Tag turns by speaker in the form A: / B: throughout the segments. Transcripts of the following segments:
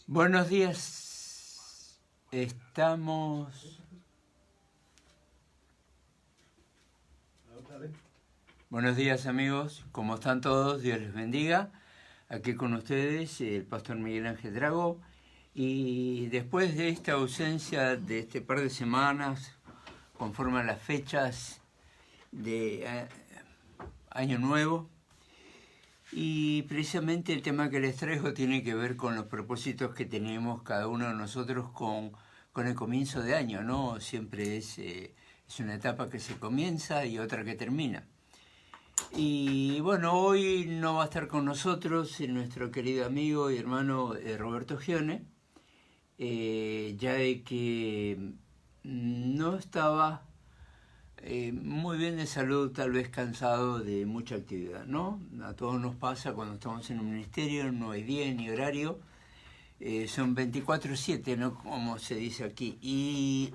A: Buenos días, estamos... Buenos días amigos, ¿cómo están todos? Dios les bendiga. Aquí con ustedes el pastor Miguel Ángel Drago. Y después de esta ausencia de este par de semanas, conforme a las fechas de Año Nuevo, y precisamente el tema que les traigo tiene que ver con los propósitos que tenemos cada uno de nosotros con el comienzo de año, ¿no? Siempre es una etapa que se comienza y otra que termina. Y bueno, hoy no va a estar con nosotros nuestro querido amigo y hermano Roberto Gione, ya de que no estaba muy bien de salud, tal vez cansado de mucha actividad, ¿no? A todos nos pasa cuando estamos en un ministerio, no hay día ni horario, son 24/7, ¿no? Como se dice aquí. Y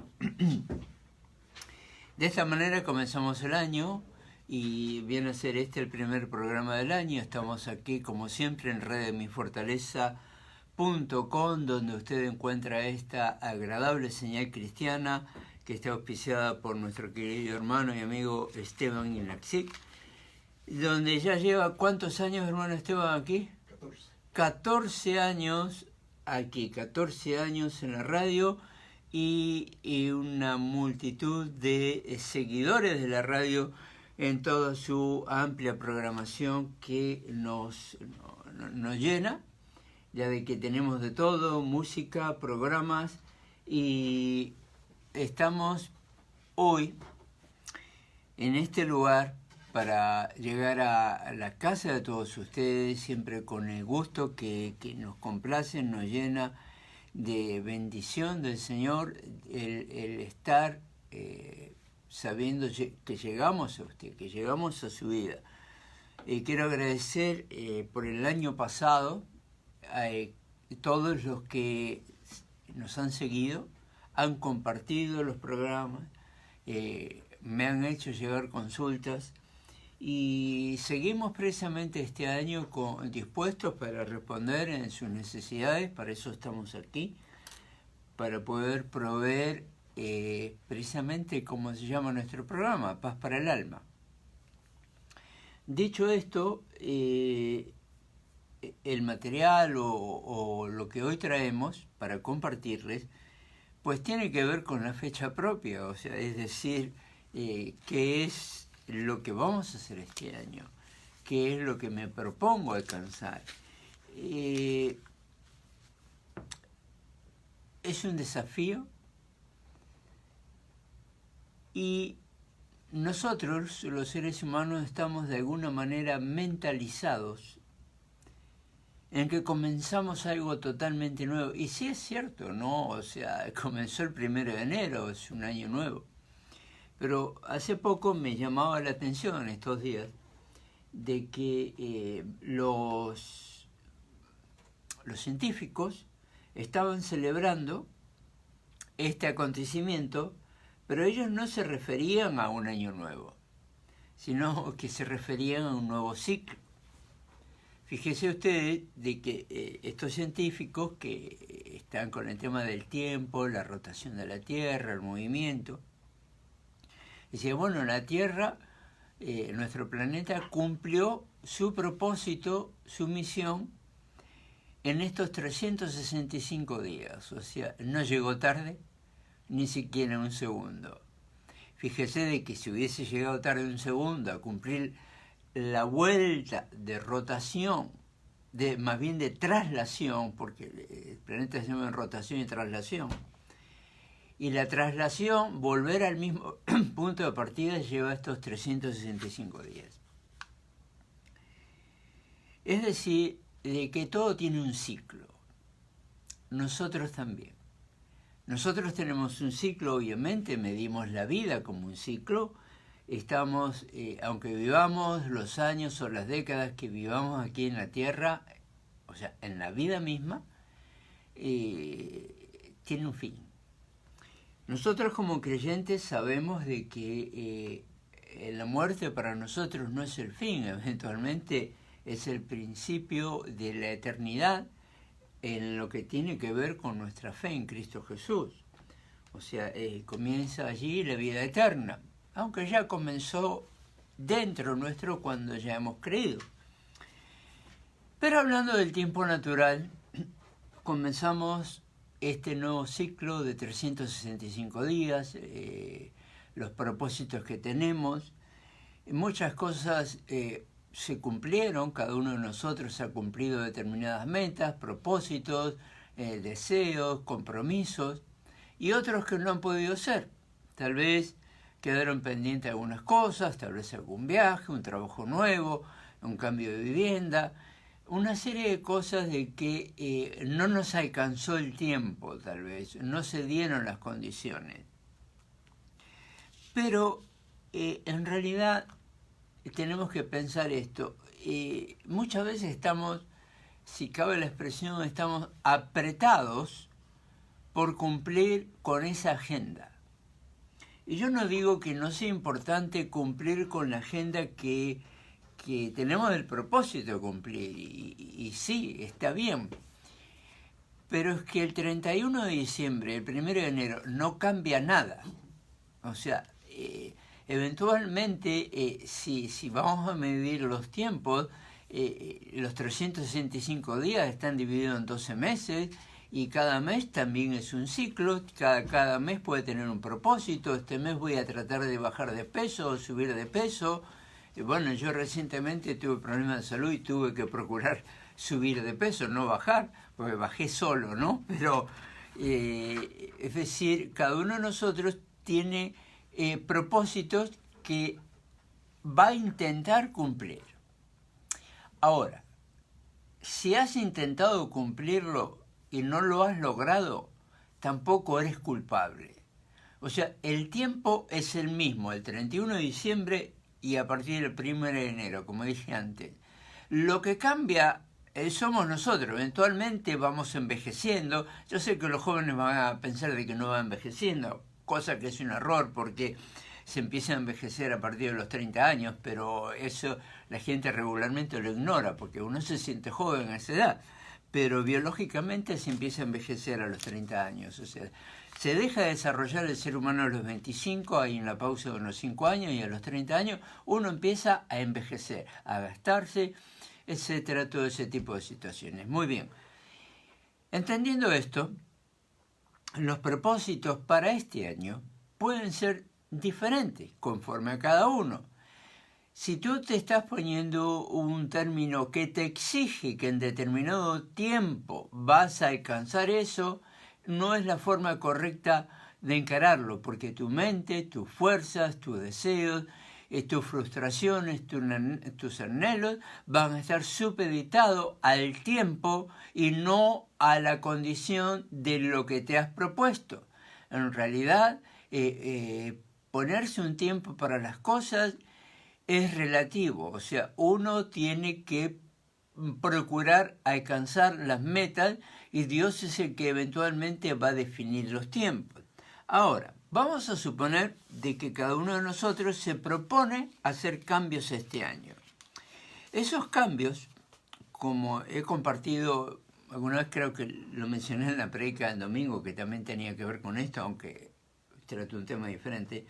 A: de esta manera comenzamos el año y viene a ser este el primer programa del año. Estamos aquí, como siempre, en redemifortaleza.com, donde usted encuentra esta agradable señal cristiana que está auspiciada por nuestro querido hermano y amigo Esteban Inaxic, donde ya lleva, ¿cuántos años, hermano Esteban, aquí? 14 años aquí, 14 años en la radio y una multitud de seguidores de la radio en toda su amplia programación que nos llena, ya de que tenemos de todo, música, programas, y estamos hoy en este lugar para llegar a la casa de todos ustedes, siempre con el gusto que nos complace, nos llena de bendición del Señor, el estar sabiendo que llegamos a usted, que llegamos a su vida. Quiero agradecer por el año pasado a todos los que nos han seguido, han compartido los programas, me han hecho llegar consultas y seguimos precisamente este año dispuestos para responder en sus necesidades. Para eso estamos aquí, para poder proveer precisamente como se llama nuestro programa, Paz para el Alma. Dicho esto, el material o lo que hoy traemos para compartirles pues tiene que ver con la fecha propia, o sea, es decir, qué es lo que vamos a hacer este año, qué es lo que me propongo alcanzar. Es un desafío y nosotros, los seres humanos, estamos de alguna manera mentalizados en que comenzamos algo totalmente nuevo. Y sí es cierto, ¿no? O sea, comenzó el 1 de enero, es un año nuevo. Pero hace poco me llamaba la atención estos días de que los científicos estaban celebrando este acontecimiento, pero ellos no se referían a un año nuevo, sino que se referían a un nuevo ciclo. Fíjese usted de que estos científicos que están con el tema del tiempo, la rotación de la Tierra, el movimiento, decían, bueno, la Tierra, nuestro planeta, cumplió su propósito, su misión, en estos 365 días. O sea, no llegó tarde, ni siquiera un segundo. Fíjese de que si hubiese llegado tarde un segundo a cumplir la vuelta de rotación, más bien de traslación, porque el planeta se llama rotación y traslación, y la traslación, volver al mismo punto de partida, lleva estos 365 días. Es decir, de que todo tiene un ciclo. Nosotros también. Nosotros tenemos un ciclo, obviamente, medimos la vida como un ciclo. Estamos, aunque vivamos los años o las décadas que vivamos aquí en la Tierra, o sea, en la vida misma, tiene un fin. Nosotros como creyentes sabemos de que la muerte para nosotros no es el fin, eventualmente es el principio de la eternidad, en lo que tiene que ver con nuestra fe en Cristo Jesús. O sea, comienza allí la vida eterna, aunque ya comenzó dentro nuestro cuando ya hemos creído. Pero hablando del tiempo natural, comenzamos este nuevo ciclo de 365 días, los propósitos que tenemos. Muchas cosas se cumplieron, cada uno de nosotros ha cumplido determinadas metas, propósitos, deseos, compromisos, y otros que no han podido ser. Tal vez quedaron pendientes algunas cosas, tal vez algún viaje, un trabajo nuevo, un cambio de vivienda, una serie de cosas de que no nos alcanzó el tiempo, tal vez, no se dieron las condiciones. Pero en realidad tenemos que pensar esto. Muchas veces estamos, si cabe la expresión, estamos apretados por cumplir con esa agenda. Y yo no digo que no sea importante cumplir con la agenda que tenemos el propósito de cumplir, y sí, está bien. Pero es que el 31 de diciembre, el 1 de enero, no cambia nada. O sea, eventualmente, si vamos a medir los tiempos, los 365 días están divididos en 12 meses, y cada mes también es un ciclo, cada mes puede tener un propósito. Este mes voy a tratar de bajar de peso o subir de peso. Bueno, yo recientemente tuve problemas de salud y tuve que procurar subir de peso, no bajar, porque bajé solo, ¿no? Pero, es decir, cada uno de nosotros tiene propósitos que va a intentar cumplir. Ahora, si has intentado cumplirlo y no lo has logrado, tampoco eres culpable. O sea, el tiempo es el mismo, el 31 de diciembre y a partir del 1 de enero, como dije antes. Lo que cambia somos nosotros. Eventualmente vamos envejeciendo. Yo sé que los jóvenes van a pensar de que no van envejeciendo, cosa que es un error porque se empieza a envejecer a partir de los 30 años, pero eso la gente regularmente lo ignora porque uno se siente joven a esa edad, pero biológicamente se empieza a envejecer a los 30 años. O sea, se deja de desarrollar el ser humano a los 25, hay una pausa de unos 5 años, y a los 30 años uno empieza a envejecer, a gastarse, etcétera, todo ese tipo de situaciones. Muy bien. Entendiendo esto, los propósitos para este año pueden ser diferentes conforme a cada uno. Si tú te estás poniendo un término que te exige que en determinado tiempo vas a alcanzar eso, no es la forma correcta de encararlo, porque tu mente, tus fuerzas, tus deseos, tus frustraciones, tus anhelos van a estar supeditados al tiempo y no a la condición de lo que te has propuesto. En realidad, ponerse un tiempo para las cosas es relativo, o sea, uno tiene que procurar alcanzar las metas y Dios es el que eventualmente va a definir los tiempos. Ahora, vamos a suponer de que cada uno de nosotros se propone hacer cambios este año. Esos cambios, como he compartido alguna vez, creo que lo mencioné en la predica del domingo, que también tenía que ver con esto, aunque trato un tema diferente,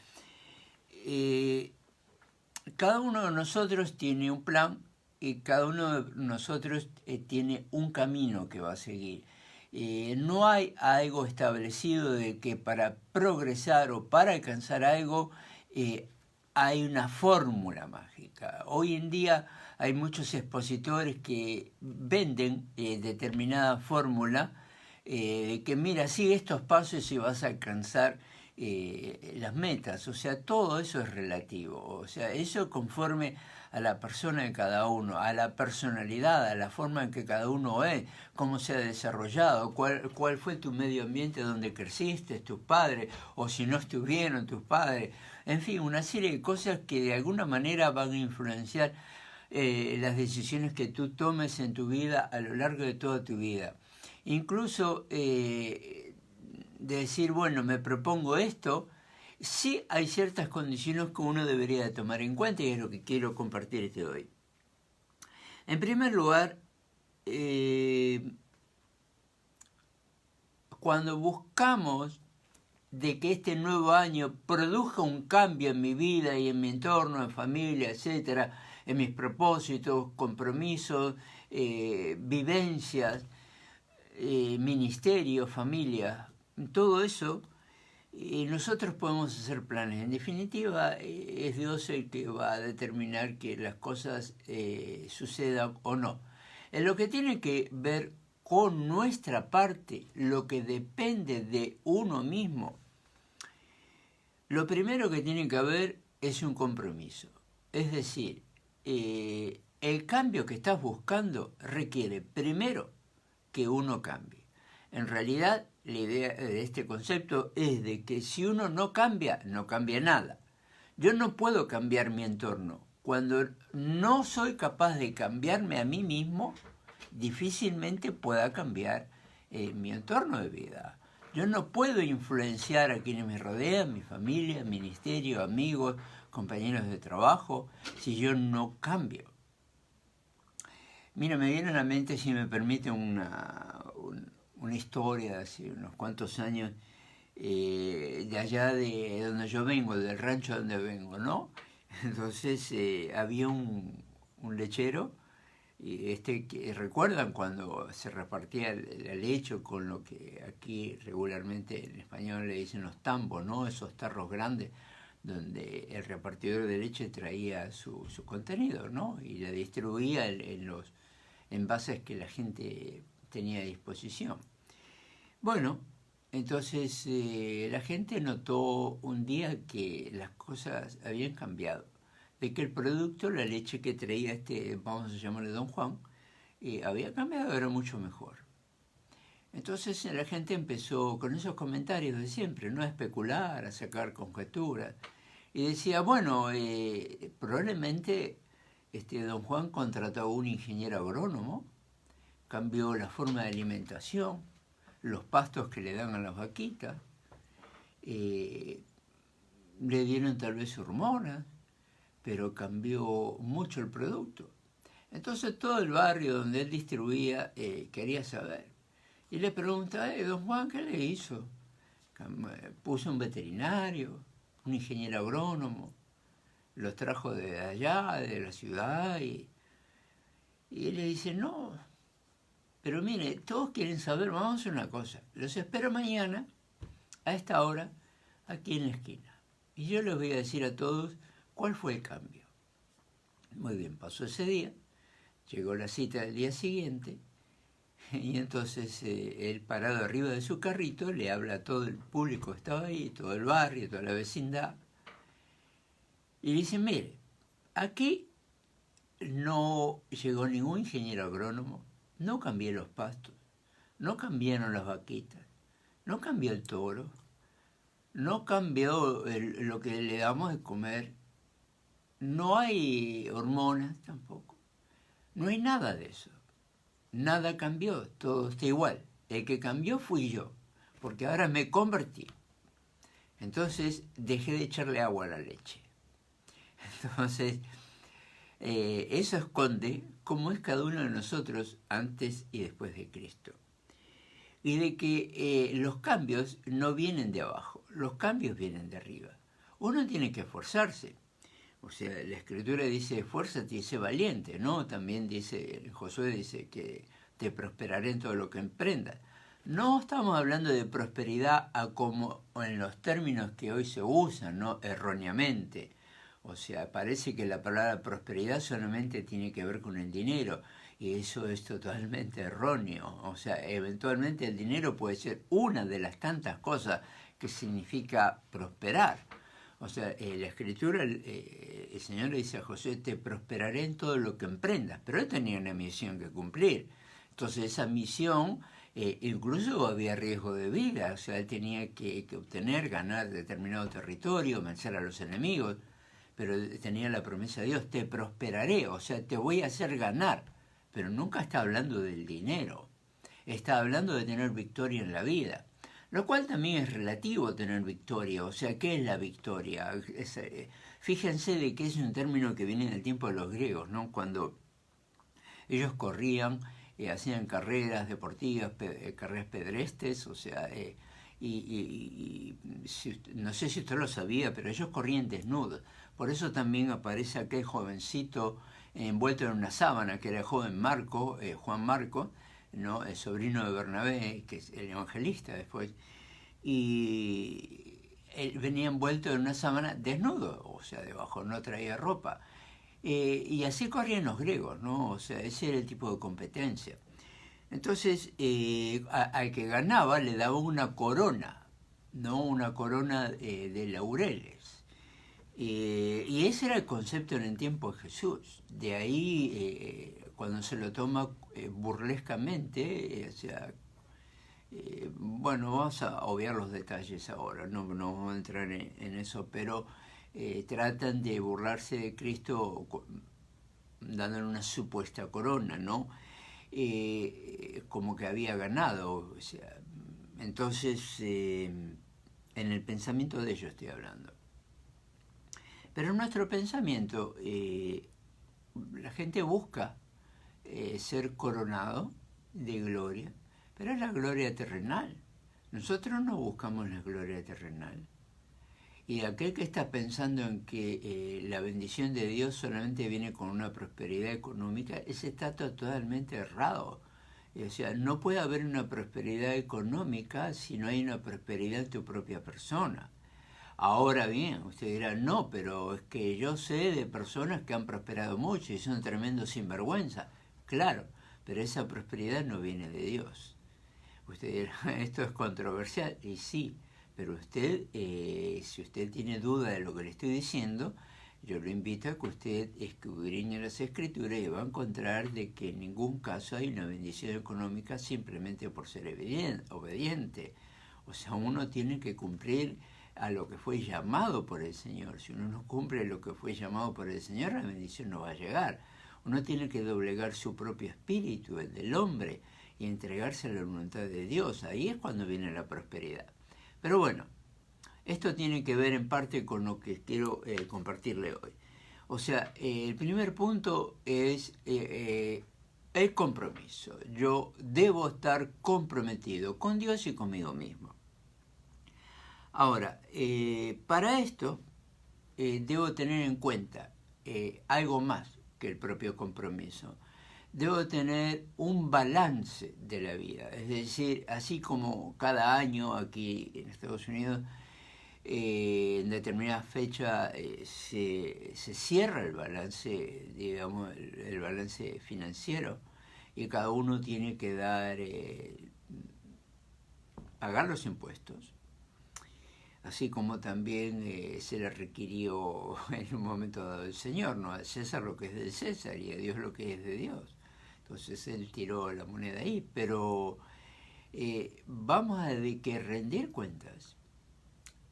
A: cada uno de nosotros tiene un plan y cada uno de nosotros tiene un camino que va a seguir. No hay algo establecido de que para progresar o para alcanzar algo hay una fórmula mágica. Hoy en día hay muchos expositores que venden determinada fórmula que mira, sigue estos pasos y vas a alcanzar las metas. O sea, todo eso es relativo. O sea, eso conforme a la persona de cada uno, a la personalidad, a la forma en que cada uno es, cómo se ha desarrollado, cuál fue tu medio ambiente donde creciste, tus padres, o si no estuvieron tus padres. En fin, una serie de cosas que de alguna manera van a influenciar las decisiones que tú tomes en tu vida a lo largo de toda tu vida. Incluso de decir, bueno, me propongo esto, sí hay ciertas condiciones que uno debería de tomar en cuenta y es lo que quiero compartirte hoy. En primer lugar, cuando buscamos de que este nuevo año produzca un cambio en mi vida y en mi entorno, en familia, etcétera, en mis propósitos, compromisos, vivencias, ministerio, familia, todo eso, nosotros podemos hacer planes. En definitiva, es Dios el que va a determinar que las cosas sucedan o no. En lo que tiene que ver con nuestra parte, lo que depende de uno mismo, lo primero que tiene que haber es un compromiso. Es decir, el cambio que estás buscando requiere primero que uno cambie. En realidad, la idea de este concepto es de que si uno no cambia, no cambia nada. Yo no puedo cambiar mi entorno. Cuando no soy capaz de cambiarme a mí mismo, difícilmente pueda cambiar mi entorno de vida. Yo no puedo influenciar a quienes me rodean, mi familia, ministerio, amigos, compañeros de trabajo, si yo no cambio. Mira, me viene a la mente, si me permite, una historia de hace unos cuantos años, de allá de donde yo vengo, del rancho donde vengo, ¿no? Entonces había un lechero, que recuerdan cuando se repartía la leche con lo que aquí regularmente en español le dicen los tambos, ¿no? Esos tarros grandes donde el repartidor de leche traía su contenido, ¿no? Y la distribuía en los envases que la gente tenía a disposición. Bueno, entonces la gente notó un día que las cosas habían cambiado, de que el producto, la leche que traía vamos a llamarle Don Juan, había cambiado, era mucho mejor. Entonces la gente empezó con esos comentarios de siempre, ¿no? A especular, a sacar conjeturas, y decía, bueno, probablemente Don Juan contrató a un ingeniero agrónomo, cambió la forma de alimentación, los pastos que le dan a las vaquitas, le dieron tal vez hormonas, pero cambió mucho el producto. Entonces todo el barrio donde él distribuía quería saber. Y le preguntaba, don Juan, ¿qué le hizo? Puso un veterinario, un ingeniero agrónomo, los trajo de allá, de la ciudad, y él le dice, no, pero mire, todos quieren saber, vamos a hacer una cosa, los espero mañana, a esta hora, aquí en la esquina. Y yo les voy a decir a todos cuál fue el cambio. Muy bien, pasó ese día, llegó la cita del día siguiente, y entonces él, parado arriba de su carrito, le habla a todo el público que estaba ahí, todo el barrio, toda la vecindad, y dice, mire, aquí no llegó ningún ingeniero agrónomo, no cambié los pastos, no cambiaron las vaquitas, no cambió el toro, no cambió lo que le damos de comer, no hay hormonas tampoco, no hay nada de eso. Nada cambió, todo está igual. El que cambió fui yo, porque ahora me convertí. Entonces dejé de echarle agua a la leche. Entonces, eso esconde cómo es cada uno de nosotros antes y después de Cristo. Y de que los cambios no vienen de abajo, los cambios vienen de arriba. Uno tiene que esforzarse. O sea, la Escritura dice, esfuérzate y sé valiente, ¿no? También dice, Josué dice que te prosperaré en todo lo que emprendas. No estamos hablando de prosperidad como en los términos que hoy se usan, ¿no? Erróneamente. O sea, parece que la palabra prosperidad solamente tiene que ver con el dinero, y eso es totalmente erróneo. O sea, eventualmente el dinero puede ser una de las tantas cosas que significa prosperar. O sea, la Escritura, el Señor le dice a José, te prosperaré en todo lo que emprendas. Pero él tenía una misión que cumplir. Entonces esa misión, incluso había riesgo de vida. O sea, él tenía que obtener, ganar determinado territorio, vencer a los enemigos. Pero tenía la promesa de Dios, te prosperaré, o sea, te voy a hacer ganar. Pero nunca está hablando del dinero. Está hablando de tener victoria en la vida. Lo cual también es relativo tener victoria, o sea, ¿qué es la victoria? Fíjense de que es un término que viene del tiempo de los griegos, ¿no? Cuando ellos corrían hacían carreras deportivas, carreras pedestres, o sea, no sé si usted lo sabía, pero ellos corrían desnudos. Por eso también aparece aquel jovencito envuelto en una sábana, que era el joven Marco, Juan Marco, ¿no? El sobrino de Bernabé, que es el evangelista después, y él venía envuelto en una sábana desnudo, o sea, debajo no traía ropa. Y así corrían los griegos, ¿no? O sea, ese era el tipo de competencia. Entonces, al que ganaba le daba una corona, ¿no? Una corona de laureles. Y ese era el concepto en el tiempo de Jesús. De ahí, cuando se lo toma burlescamente, o sea, bueno, vamos a obviar los detalles ahora, no vamos a entrar en eso, pero tratan de burlarse de Cristo dándole una supuesta corona, ¿no? Como que había ganado, o sea, entonces, en el pensamiento de ellos estoy hablando. Pero en nuestro pensamiento, la gente busca ser coronado de gloria, pero es la gloria terrenal. Nosotros no buscamos la gloria terrenal. Y aquel que está pensando en que la bendición de Dios solamente viene con una prosperidad económica, ese está totalmente errado. O sea, no puede haber una prosperidad económica si no hay una prosperidad en tu propia persona. Ahora bien, usted dirá, no, pero es que yo sé de personas que han prosperado mucho y son tremendos sinvergüenza. Claro, pero esa prosperidad no viene de Dios. Usted dirá, esto es controversial, y sí, pero usted, si usted tiene duda de lo que le estoy diciendo, yo lo invito a que usted escudriñe las Escrituras y va a encontrar de que en ningún caso hay una bendición económica simplemente por ser obediente. O sea, uno tiene que cumplir a lo que fue llamado por el Señor. Si uno no cumple lo que fue llamado por el Señor, la bendición no va a llegar. Uno tiene que doblegar su propio espíritu, el del hombre, y entregarse a la voluntad de Dios. Ahí es cuando viene la prosperidad. Pero bueno, esto tiene que ver en parte con lo que quiero compartirle hoy. O sea, el primer punto es el compromiso. Yo debo estar comprometido con Dios y conmigo mismo. Ahora, para esto debo tener en cuenta algo más que el propio compromiso. Debo tener un balance de la vida, es decir, así como cada año aquí en Estados Unidos, en determinada fecha se cierra el balance, digamos, el balance financiero, y cada uno tiene que pagar los impuestos, así como también se le requirió en un momento dado el Señor, ¿no? A César lo que es del César y a Dios lo que es de Dios. Entonces él tiró la moneda ahí, pero vamos a de que rendir cuentas.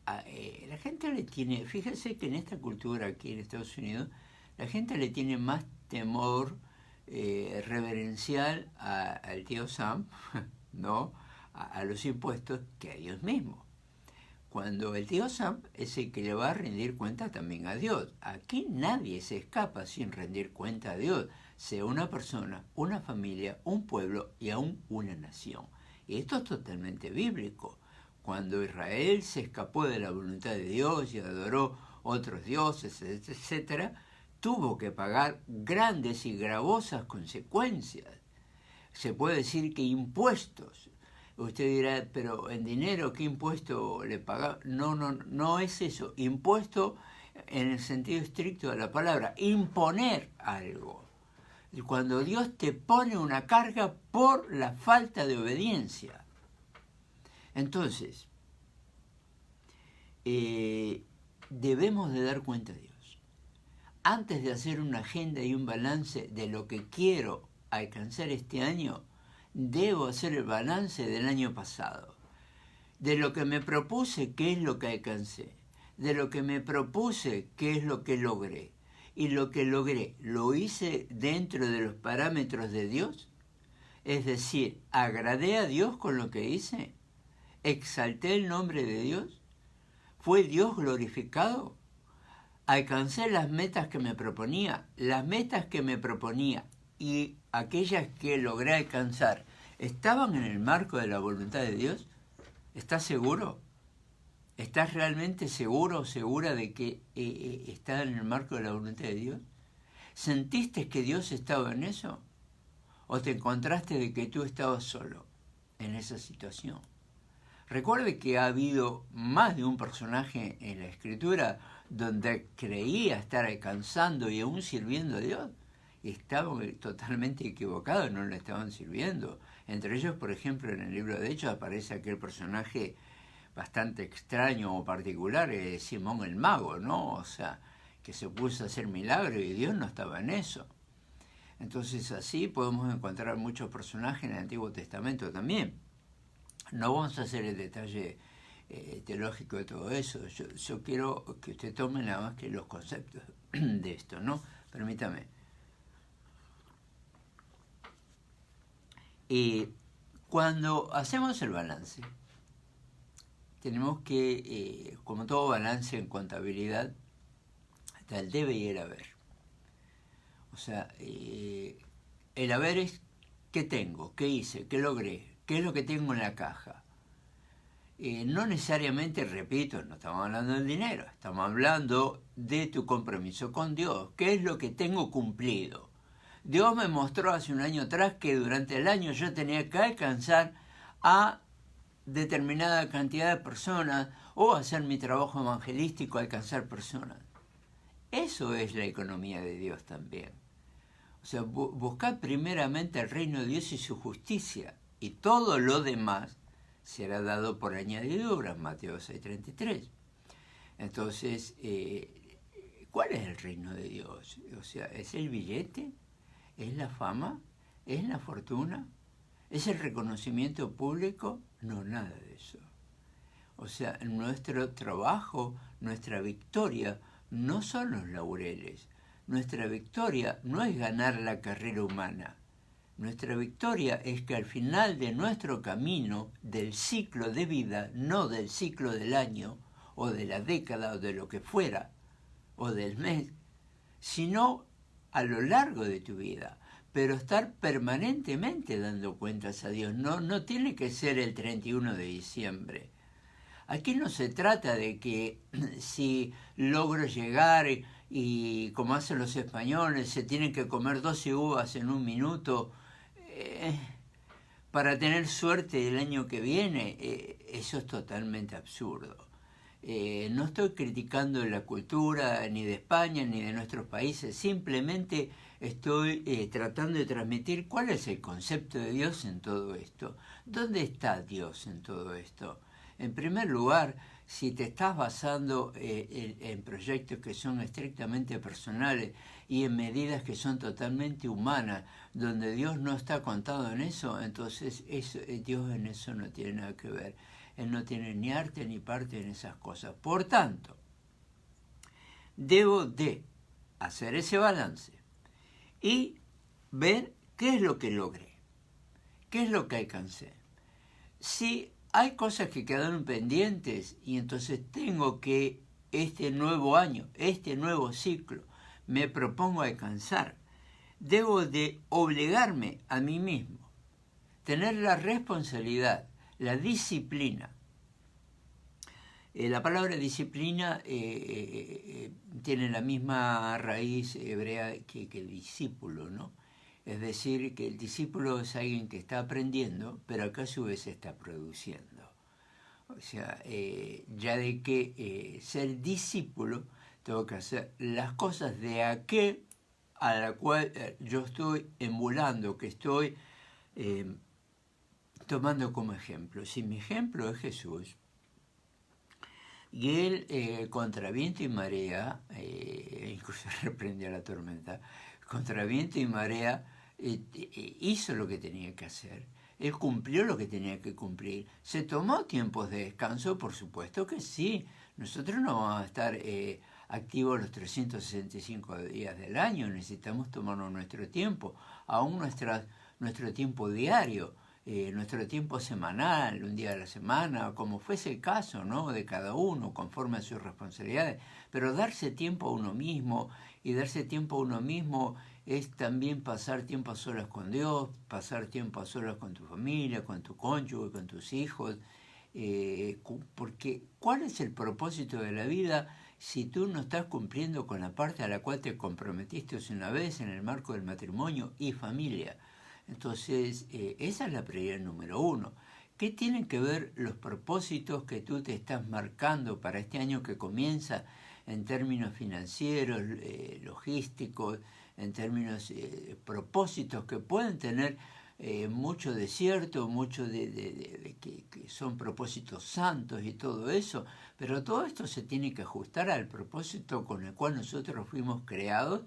A: La gente le tiene, fíjense que en esta cultura aquí en Estados Unidos, la gente le tiene más temor reverencial al tío Sam, ¿no? A los impuestos que a Dios mismo. Cuando el tío Sam es el que le va a rendir cuenta también a Dios. Aquí nadie se escapa sin rendir cuenta a Dios, sea una persona, una familia, un pueblo y aún una nación. Y esto es totalmente bíblico. Cuando Israel se escapó de la voluntad de Dios y adoró otros dioses, etc., tuvo que pagar grandes y gravosas consecuencias. Se puede decir que impuestos. Usted dirá, pero en dinero, ¿qué impuesto le paga? No es eso. Impuesto en el sentido estricto de la palabra, imponer algo. Cuando Dios te pone una carga por la falta de obediencia. Entonces, debemos de dar cuenta a Dios. Antes de hacer una agenda y un balance de lo que quiero alcanzar este año, debo hacer el balance del año pasado. De lo que me propuse, qué es lo que alcancé. De lo que me propuse, qué es lo que logré. Y lo que logré, ¿lo hice dentro de los parámetros de Dios? Es decir, ¿agradé a Dios con lo que hice? ¿Exalté el nombre de Dios? ¿Fue Dios glorificado? ¿Alcancé las metas que me proponía? Las metas que me proponía, y aquellas que logré alcanzar estaban en el marco de la voluntad de Dios? ¿Estás seguro? ¿Estás realmente seguro o segura de que está en el marco de la voluntad de Dios? ¿Sentiste que Dios estaba en eso? ¿O te encontraste de que tú estabas solo en esa situación? Recuerde que ha habido más de un personaje en la Escritura donde creía estar alcanzando y aún sirviendo a Dios. Y estaban totalmente equivocados, no le estaban sirviendo. Entre ellos, por ejemplo, en el libro de Hechos aparece aquel personaje bastante extraño o particular, Simón el Mago, ¿no? O sea, que se puso a hacer milagros y Dios no estaba en eso. Entonces así podemos encontrar muchos personajes en el Antiguo Testamento también. No vamos a hacer el detalle teológico de todo eso. Yo quiero que usted tome nada más que los conceptos de esto, ¿no? Permítame. Cuando hacemos el balance, tenemos que, como todo balance en contabilidad, está el debe y el haber. O sea, el haber es qué tengo, qué hice, qué logré, qué es lo que tengo en la caja. No necesariamente, repito, no estamos hablando del dinero, estamos hablando de tu compromiso con Dios. ¿Qué es lo que tengo cumplido? Dios me mostró hace un año atrás que durante el año yo tenía que alcanzar a determinada cantidad de personas o hacer mi trabajo evangelístico, alcanzar personas. Eso es la economía de Dios también. O sea, buscar primeramente el reino de Dios y su justicia, y todo lo demás será dado por añadidura, Mateo 6:33. Entonces, ¿cuál es el reino de Dios? O sea, ¿es el billete? ¿Es la fama? ¿Es la fortuna? ¿Es el reconocimiento público? No, nada de eso. O sea, nuestro trabajo, nuestra victoria, no son los laureles. Nuestra victoria no es ganar la carrera humana. Nuestra victoria es que al final de nuestro camino, del ciclo de vida, no del ciclo del año, o de la década, o de lo que fuera, o del mes, sino a lo largo de tu vida, pero estar permanentemente dando cuentas a Dios. No tiene que ser el 31 de diciembre. Aquí no se trata de que si logro llegar y como hacen los españoles, se tienen que comer 12 uvas en un minuto para tener suerte el año que viene. Eso es totalmente absurdo. No estoy criticando la cultura ni de España ni de nuestros países, simplemente estoy tratando de transmitir cuál es el concepto de Dios en todo esto. ¿Dónde está Dios en todo esto? En primer lugar, si te estás basando en proyectos que son estrictamente personales y en medidas que son totalmente humanas, donde Dios no está contado en eso, entonces Dios en eso no tiene nada que ver. Él no tiene ni arte ni parte en esas cosas. Por tanto, debo de hacer ese balance y ver qué es lo que logré, qué es lo que alcancé. Si hay cosas que quedaron pendientes y entonces tengo que este nuevo año, este nuevo ciclo, me propongo alcanzar, debo de obligarme a mí mismo, tener la responsabilidad, la disciplina. La palabra disciplina tiene la misma raíz hebrea que discípulo, ¿no? Es decir, que el discípulo es alguien que está aprendiendo, pero acá a su vez está produciendo. O sea, ya de que ser discípulo, tengo que hacer las cosas de aquel a la cual yo estoy emulando, que estoy tomando como ejemplo. Si mi ejemplo es Jesús, y él contra viento y marea, incluso reprendió a la tormenta, contra viento y marea, hizo lo que tenía que hacer. Él cumplió lo que tenía que cumplir. ¿Se tomó tiempos de descanso? Por supuesto que sí. Nosotros no vamos a estar activos los 365 días del año. Necesitamos tomarnos nuestro tiempo, aún nuestro tiempo diario. nuestro tiempo semanal, un día de la semana, como fuese el caso, ¿no?, de cada uno, conforme a sus responsabilidades, pero darse tiempo a uno mismo, y darse tiempo a uno mismo es también pasar tiempo a solas con Dios, pasar tiempo a solas con tu familia, con tu cónyuge, con tus hijos, porque ¿cuál es el propósito de la vida si tú no estás cumpliendo con la parte a la cual te comprometiste una vez en el marco del matrimonio y familia? Entonces, esa es la prioridad número uno. ¿Qué tienen que ver los propósitos que tú te estás marcando para este año que comienza en términos financieros, logísticos, en términos propósitos que pueden tener mucho de cierto, mucho que son propósitos santos y todo eso, pero todo esto se tiene que ajustar al propósito con el cual nosotros fuimos creados,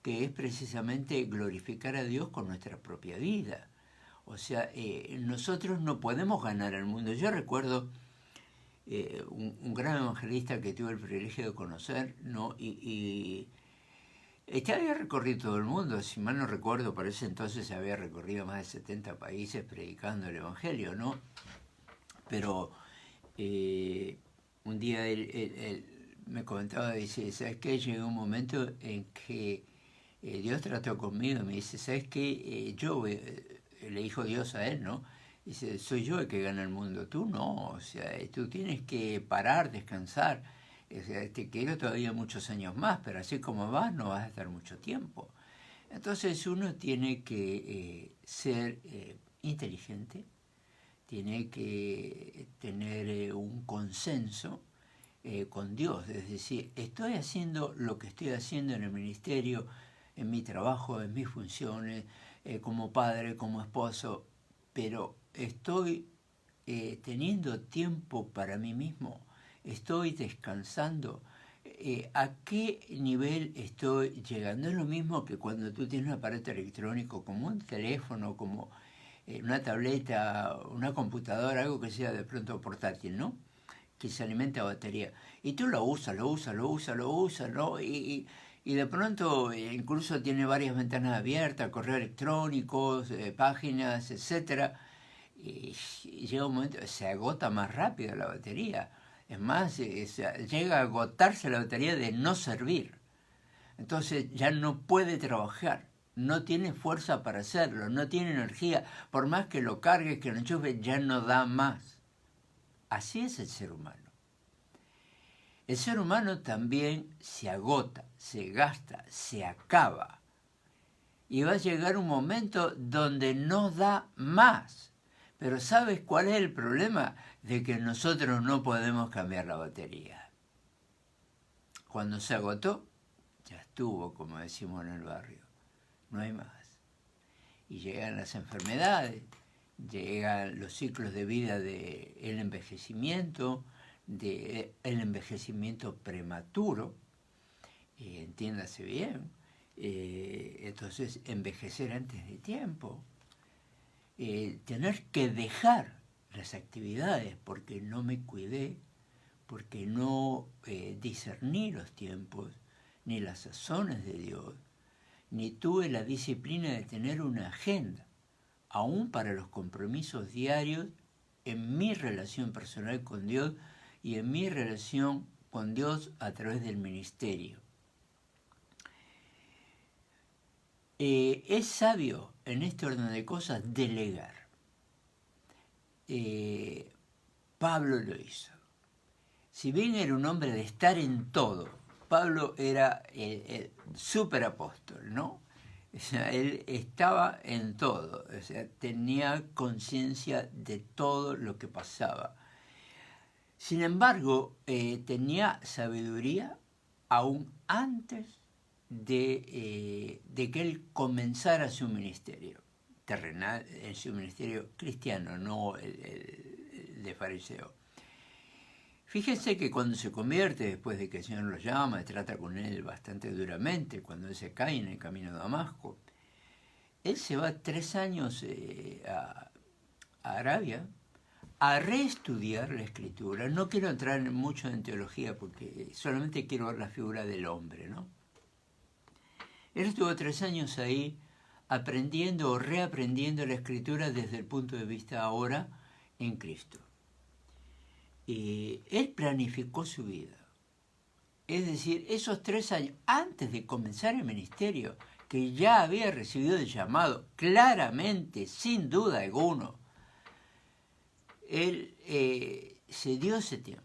A: que es precisamente glorificar a Dios con nuestra propia vida. O sea, nosotros no podemos ganar al mundo. Yo recuerdo un gran evangelista que tuve el privilegio de conocer, ¿no? Este había recorrido todo el mundo, si mal no recuerdo, por ese entonces había recorrido más de 70 países predicando el Evangelio, ¿no? Pero un día él me comentaba, dice, ¿sabes qué? Llegó un momento en que Dios trató conmigo y me dice, ¿sabes qué? Yo, le dijo Dios a él, ¿no? Dice, soy yo el que gana el mundo, tú no, o sea, tú tienes que parar, descansar. O sea, te quiero todavía muchos años más, pero así como vas, no vas a estar mucho tiempo. Entonces uno tiene que ser inteligente, tiene que tener un consenso con Dios, es decir, estoy haciendo lo que estoy haciendo en el ministerio, en mi trabajo, en mis funciones, como padre, como esposo, pero estoy teniendo tiempo para mí mismo, estoy descansando. ¿A qué nivel estoy llegando? Es lo mismo que cuando tú tienes un aparato electrónico, como un teléfono, como una tableta, una computadora, algo que sea de pronto portátil, ¿no?, que se alimenta a batería. Y tú lo usas, ¿no? Y de pronto incluso tiene varias ventanas abiertas, correo electrónico, páginas, etcétera. Y llega un momento, se agota más rápido la batería. Es más, llega a agotarse la batería de no servir. Entonces ya no puede trabajar, no tiene fuerza para hacerlo, no tiene energía. Por más que lo cargues, que lo enchufes, ya no da más. Así es el ser humano. El ser humano también se agota, se gasta, se acaba. Y va a llegar un momento donde no da más. Pero ¿sabes cuál es el problema? De que nosotros no podemos cambiar la batería. Cuando se agotó, ya estuvo, como decimos en el barrio. No hay más. Y llegan las enfermedades, llegan los ciclos de vida del envejecimiento, del envejecimiento prematuro, entiéndase bien, entonces envejecer antes de tiempo, tener que dejar las actividades porque no me cuidé, porque no discerní los tiempos, ni las sazones de Dios, ni tuve la disciplina de tener una agenda, aún para los compromisos diarios en mi relación personal con Dios y en mi relación con Dios a través del ministerio. Es sabio en este orden de cosas delegar. Pablo lo hizo. Si bien era un hombre de estar en todo, Pablo era el superapóstol, ¿no? O sea, él estaba en todo, o sea, tenía conciencia de todo lo que pasaba. Sin embargo, tenía sabiduría aún antes de que él comenzara su ministerio terrenal, en su ministerio cristiano, no el de fariseo. Fíjense que cuando se convierte, después de que el Señor lo llama, trata con él bastante duramente, cuando él se cae en el camino de Damasco, él se va 3 años a Arabia a reestudiar la Escritura. No quiero entrar mucho en teología porque solamente quiero ver la figura del hombre, ¿no? Él estuvo 3 años ahí aprendiendo o reaprendiendo la Escritura desde el punto de vista ahora en Cristo. Él planificó su vida. Es decir, esos 3 años antes de comenzar el ministerio, que ya había recibido el llamado claramente, sin duda alguna, él se dio ese tiempo.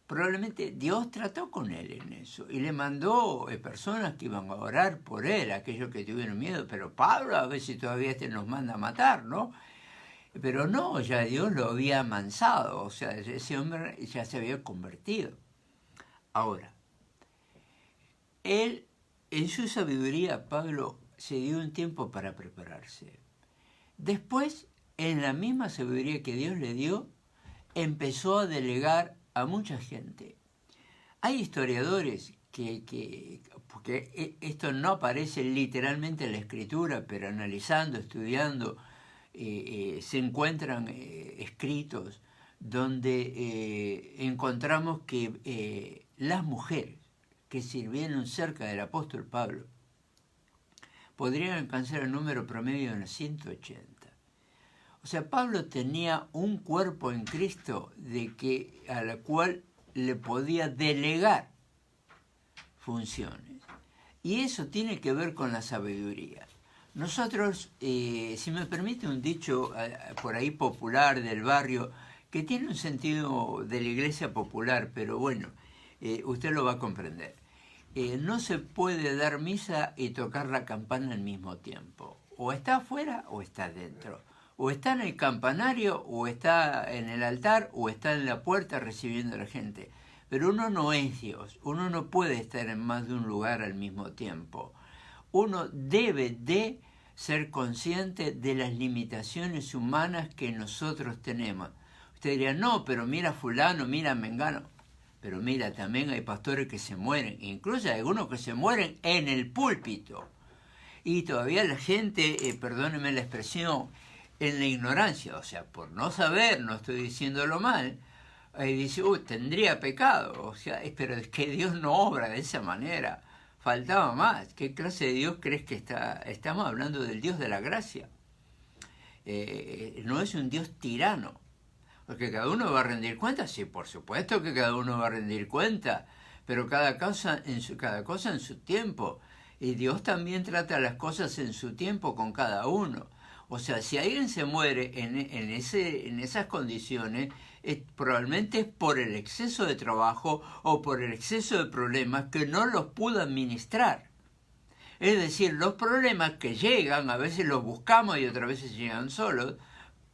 A: Probablemente Dios trató con él en eso y le mandó personas que iban a orar por él, aquellos que tuvieron miedo. Pero Pablo a veces todavía nos manda a matar, ¿no? Pero no, ya Dios lo había amansado, o sea, ese hombre ya se había convertido. Ahora, él, en su sabiduría, Pablo se dio un tiempo para prepararse. Después, en la misma sabiduría que Dios le dio, empezó a delegar a mucha gente. Hay historiadores porque esto no aparece literalmente en la Escritura, pero analizando, estudiando, se encuentran escritos donde encontramos que las mujeres que sirvieron cerca del apóstol Pablo podrían alcanzar el número promedio de unos 180. O sea, Pablo tenía un cuerpo en Cristo a la cual le podía delegar funciones. Y eso tiene que ver con la sabiduría. Nosotros, si me permite un dicho por ahí popular del barrio, que tiene un sentido de la iglesia popular, pero bueno, usted lo va a comprender. No se puede dar misa y tocar la campana al mismo tiempo. O está afuera o está dentro. O está en el campanario, o está en el altar, o está en la puerta recibiendo a la gente. Pero uno no es Dios. Uno no puede estar en más de un lugar al mismo tiempo. Uno debe de ser consciente de las limitaciones humanas que nosotros tenemos. Usted diría, no, pero mira fulano, mira mengano. Pero mira, también hay pastores que se mueren. Incluso hay algunos que se mueren en el púlpito. Y todavía la gente, perdónenme la expresión, en la ignorancia, o sea, por no saber, no estoy diciéndolo mal, dice, tendría pecado. O sea, pero es que Dios no obra de esa manera. Faltaba más. ¿Qué clase de Dios crees que estamos hablando del Dios de la gracia? No es un Dios tirano. Porque cada uno va a rendir cuenta. Sí, por supuesto que cada uno va a rendir cuenta. Pero cada cosa en su tiempo. Y Dios también trata las cosas en su tiempo con cada uno. O sea, si alguien se muere en esas condiciones, probablemente es por el exceso de trabajo o por el exceso de problemas que no los pudo administrar. Es decir, los problemas que llegan, a veces los buscamos y otras veces llegan solos,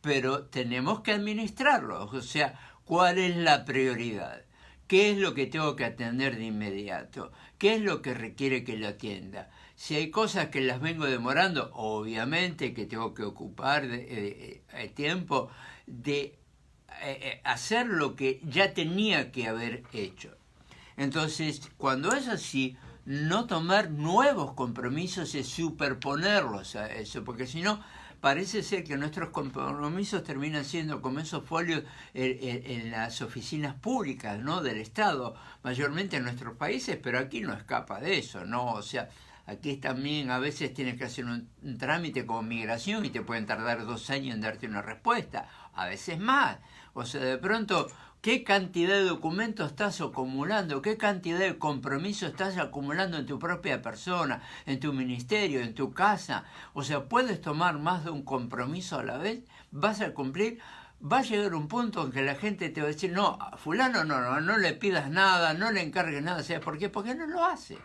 A: pero tenemos que administrarlos. O sea, ¿cuál es la prioridad? ¿Qué es lo que tengo que atender de inmediato? ¿Qué es lo que requiere que lo atienda? Si hay cosas que las vengo demorando, obviamente que tengo que ocupar tiempo de hacer lo que ya tenía que haber hecho. Entonces, cuando es así, no tomar nuevos compromisos y superponerlos a eso, porque si no, parece ser que nuestros compromisos terminan siendo como esos folios en las oficinas públicas, ¿no?, del Estado, mayormente en nuestros países, pero aquí no escapa de eso, ¿no? O sea, aquí también a veces tienes que hacer un trámite como migración y te pueden tardar 2 años en darte una respuesta, a veces más. O sea, de pronto, ¿qué cantidad de documentos estás acumulando? ¿Qué cantidad de compromisos estás acumulando en tu propia persona, en tu ministerio, en tu casa? O sea, ¿puedes tomar más de un compromiso a la vez? ¿Vas a cumplir? Va a llegar un punto en que la gente te va a decir, no, a fulano no le pidas nada, no le encargues nada. ¿Sabes por qué? Porque no lo hace.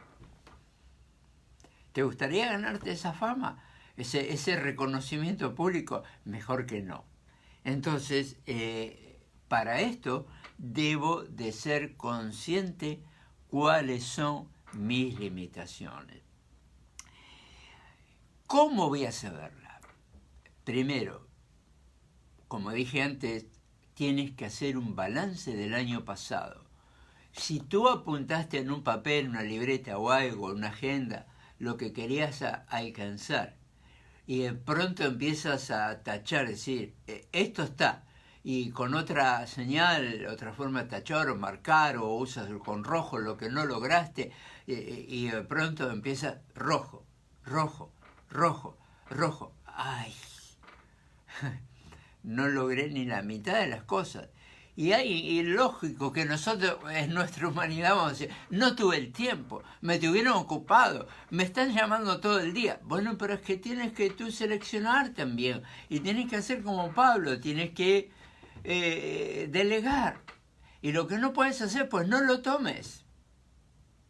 A: ¿Te gustaría ganarte esa fama? Ese reconocimiento público, mejor que no. Entonces, para esto debo de ser consciente cuáles son mis limitaciones. ¿Cómo voy a saberla? Primero, como dije antes, tienes que hacer un balance del año pasado. Si tú apuntaste en un papel, una libreta o algo, una agenda, lo que querías alcanzar, y de pronto empiezas a tachar, decir, esto está, y con otra señal, otra forma de tachar o marcar, o usas con rojo lo que no lograste, y de pronto empieza rojo, rojo, rojo. rojo. ¡Ay! No logré ni la mitad de las cosas. Y lógico que nosotros, en nuestra humanidad, vamos a decir, no tuve el tiempo, me tuvieron ocupado, me están llamando todo el día. Bueno, pero es que tienes que tú seleccionar también, y tienes que hacer como Pablo, tienes que delegar. Y lo que no puedes hacer, pues no lo tomes.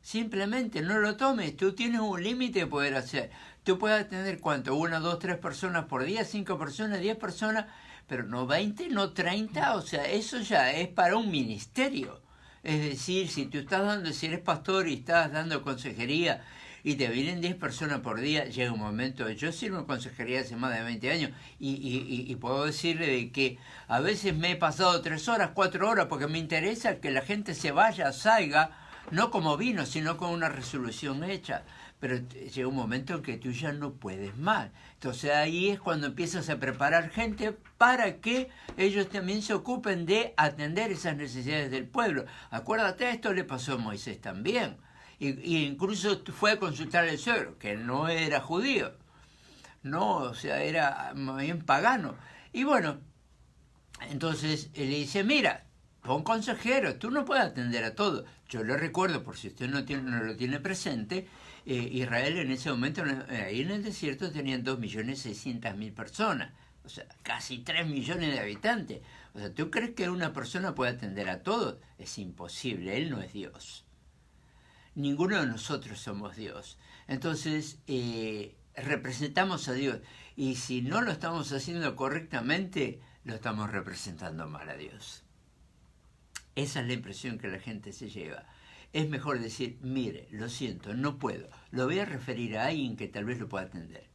A: Simplemente no lo tomes. Tú tienes un límite de poder hacer. Tú puedes atender, ¿cuánto? 1, 2, 3 personas por día, 5 personas, 10 personas, pero no 20, no 30. O sea, eso ya es para un ministerio. Es decir, si tú estás dando, si eres pastor y estás dando consejería y te vienen 10 personas por día, llega un momento. Yo sirvo en consejería hace más de 20 años y puedo decirle de que a veces me he pasado 3 horas, 4 horas, porque me interesa que la gente se vaya, salga, no como vino, sino con una resolución hecha. Pero llega un momento en que tú ya no puedes más. Entonces ahí es cuando empiezas a preparar gente para que ellos también se ocupen de atender esas necesidades del pueblo. Acuérdate, esto le pasó a Moisés también. Y incluso fue a consultar al suegro, que no era judío. No, o sea, era más bien pagano. Y bueno, entonces él le dice, mira, pon consejero, tú no puedes atender a todo. Yo le recuerdo, por si usted no lo tiene presente, Israel en ese momento, ahí en el desierto, tenían 2.600.000 personas, o sea, casi 3 millones de habitantes. O sea, ¿tú crees que una persona puede atender a todos? Es imposible, él no es Dios. Ninguno de nosotros somos Dios. Entonces, representamos a Dios, y si no lo estamos haciendo correctamente, lo estamos representando mal a Dios. Esa es la impresión que la gente se lleva. Es mejor decir, mire, lo siento, no puedo. Lo voy a referir a alguien que tal vez lo pueda atender.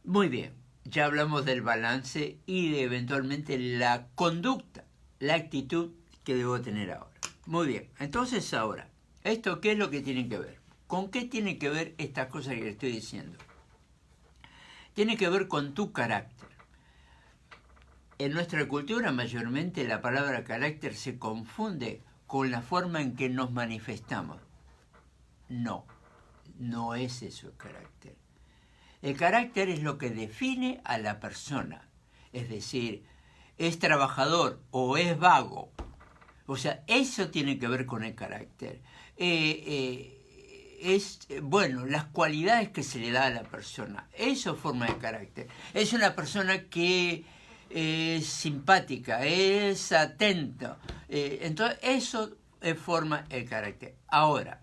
A: Muy bien, ya hablamos del balance y de eventualmente la conducta, la actitud que debo tener ahora. Muy bien, entonces ahora, ¿esto qué es lo que tiene que ver? ¿Con qué tiene que ver estas cosas que le estoy diciendo? Tiene que ver con tu carácter. En nuestra cultura mayormente la palabra carácter se confunde con la forma en que nos manifestamos. No, no es eso el carácter. El carácter es lo que define a la persona. Es decir, es trabajador o es vago. O sea, eso tiene que ver con el carácter. Bueno, las cualidades que se le da a la persona. Eso forma el carácter. Es una persona que es simpática, es atento. Entonces, eso forma el carácter. Ahora,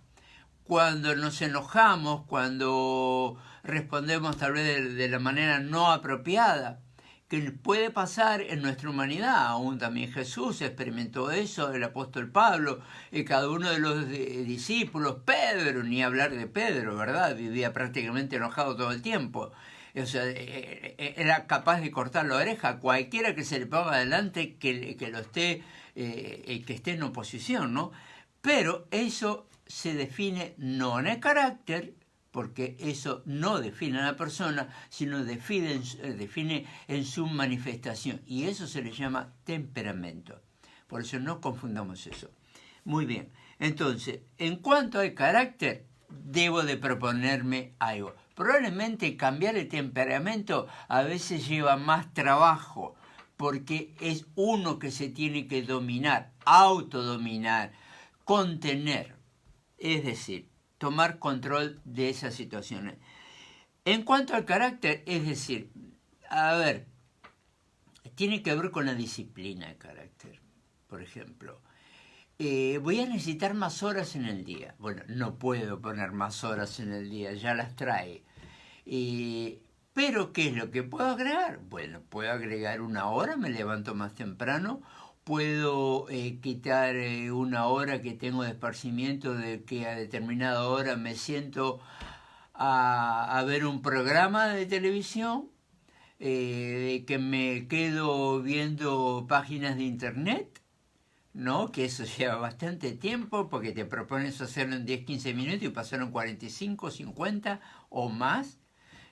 A: cuando nos enojamos, cuando respondemos tal vez de la manera no apropiada, que puede pasar en nuestra humanidad, aún también Jesús experimentó eso, el apóstol Pablo, y cada uno de los discípulos, Pedro, ni hablar de Pedro, ¿verdad? Vivía prácticamente enojado todo el tiempo. O sea, era capaz de cortar la oreja a cualquiera que se le ponga adelante que esté en oposición, ¿no? Pero eso se define no en el carácter, porque eso no define a la persona, sino define en su manifestación. Y eso se le llama temperamento. Por eso no confundamos eso. Muy bien. Entonces, en cuanto al carácter, debo de proponerme algo. Probablemente cambiar el temperamento a veces lleva más trabajo, porque es uno que se tiene que dominar, autodominar, contener. Es decir, tomar control de esas situaciones. En cuanto al carácter, es decir, a ver, tiene que ver con la disciplina de carácter. Por ejemplo, voy a necesitar más horas en el día. Bueno, no puedo poner más horas en el día, ya las trae. Pero, ¿qué es lo que puedo agregar? Bueno, puedo agregar 1 hora, me levanto más temprano. Puedo quitar 1 hora que tengo de esparcimiento, de que a determinada hora me siento a ver un programa de televisión, de que me quedo viendo páginas de internet, ¿no? Que eso lleva bastante tiempo porque te propones hacerlo en 10, 15 minutos y pasaron 45, 50 o más.